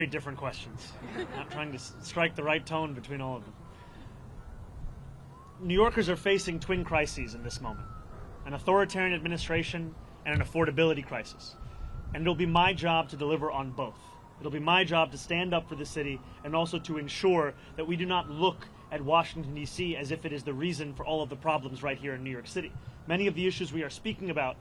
different questions. Not trying to strike the right tone between all of them. New Yorkers are facing twin crises in this moment: an authoritarian administration and an affordability crisis. And it'll be my job to deliver on both. It'll be my job to stand up for the city and also to ensure that we do not look at Washington, D.C. as if it is the reason for all of the problems right here in New York City. Many of the issues we are speaking about,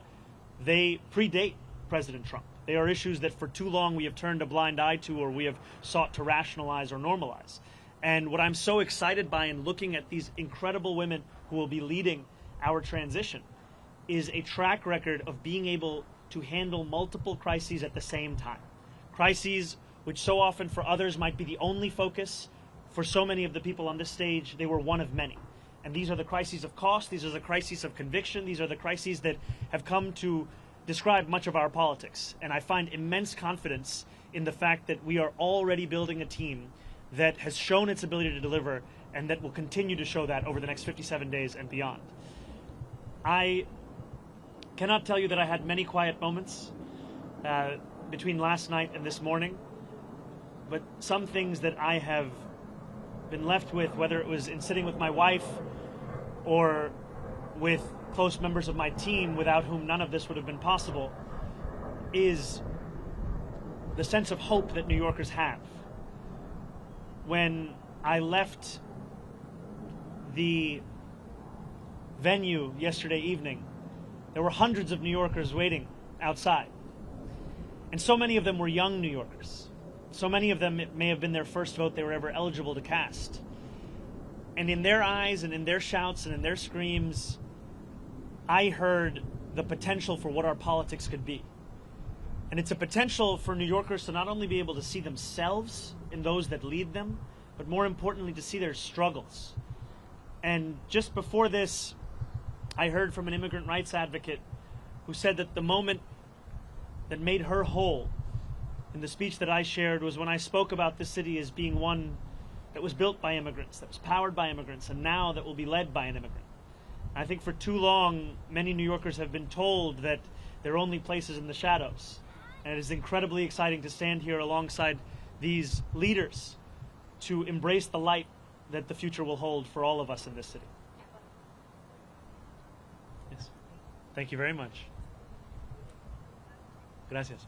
they predate President Trump. They are issues that for too long we have turned a blind eye to, or we have sought to rationalize or normalize. And what I'm so excited by in looking at these incredible women who will be leading our transition is a track record of being able to handle multiple crises at the same time. Crises which so often for others might be the only focus. For so many of the people on this stage, they were one of many. And these are the crises of cost, these are the crises of conviction, these are the crises that have come to describe much of our politics. And I find immense confidence in the fact that we are already building a team that has shown its ability to deliver and that will continue to show that over the next 57 days and beyond. I cannot tell you that I had many quiet moments between last night and this morning, but some things that I have been left with, whether it was in sitting with my wife or with close members of my team without whom none of this would have been possible, is the sense of hope that New Yorkers have. When I left the venue yesterday evening, there were hundreds of New Yorkers waiting outside. And so many of them were young New Yorkers. So many of them, it may have been their first vote they were ever eligible to cast. And in their eyes and in their shouts and in their screams, I heard the potential for what our politics could be. And it's a potential for New Yorkers to not only be able to see themselves in those that lead them, but more importantly, to see their struggles. And just before this, I heard from an immigrant rights advocate who said that the moment that made her whole in the speech that I shared was when I spoke about this city as being one that was built by immigrants, that was powered by immigrants, and now that will be led by an immigrant. I think for too long, many New Yorkers have been told that their only place is in the shadows. And it is incredibly exciting to stand here alongside these leaders to embrace the light that the future will hold for all of us in this city. Yes. Thank you very much. Gracias.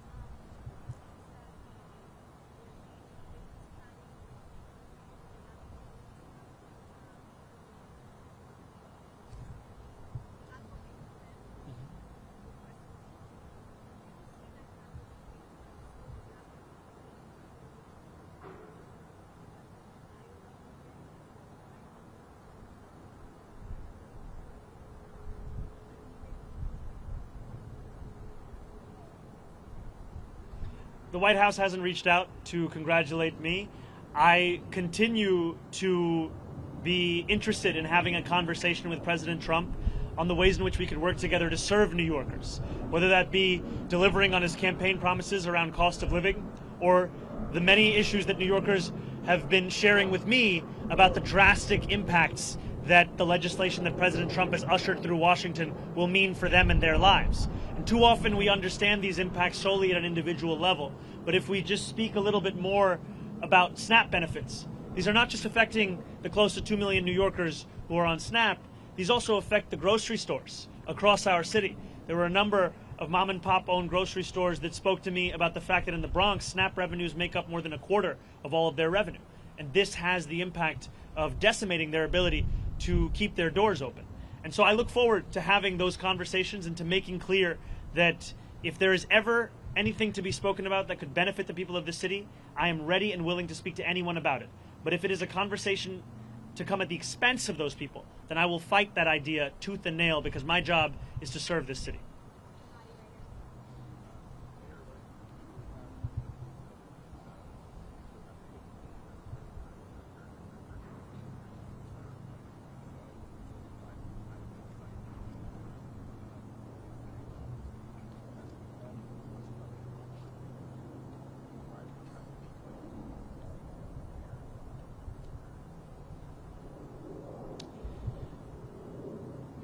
The White House hasn't reached out to congratulate me. I continue to be interested in having a conversation with President Trump on the ways in which we could work together to serve New Yorkers, whether that be delivering on his campaign promises around cost of living or the many issues that New Yorkers have been sharing with me about the drastic impacts that the legislation that President Trump has ushered through Washington will mean for them and their lives. And too often we understand these impacts solely at an individual level. But if we just speak a little bit more about SNAP benefits, these are not just affecting the close to 2 million New Yorkers who are on SNAP, these also affect the grocery stores across our city. There were a number of mom and pop owned grocery stores that spoke to me about the fact that in the Bronx, SNAP revenues make up more than a quarter of all of their revenue. And this has the impact of decimating their ability to keep their doors open. And so I look forward to having those conversations and to making clear that if there is ever anything to be spoken about that could benefit the people of the city, I am ready and willing to speak to anyone about it. But if it is a conversation to come at the expense of those people, then I will fight that idea tooth and nail, because my job is to serve this city.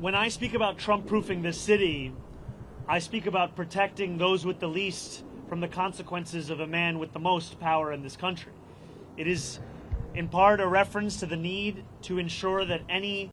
When I speak about Trump-proofing this city, I speak about protecting those with the least from the consequences of a man with the most power in this country. It is in part a reference to the need to ensure that any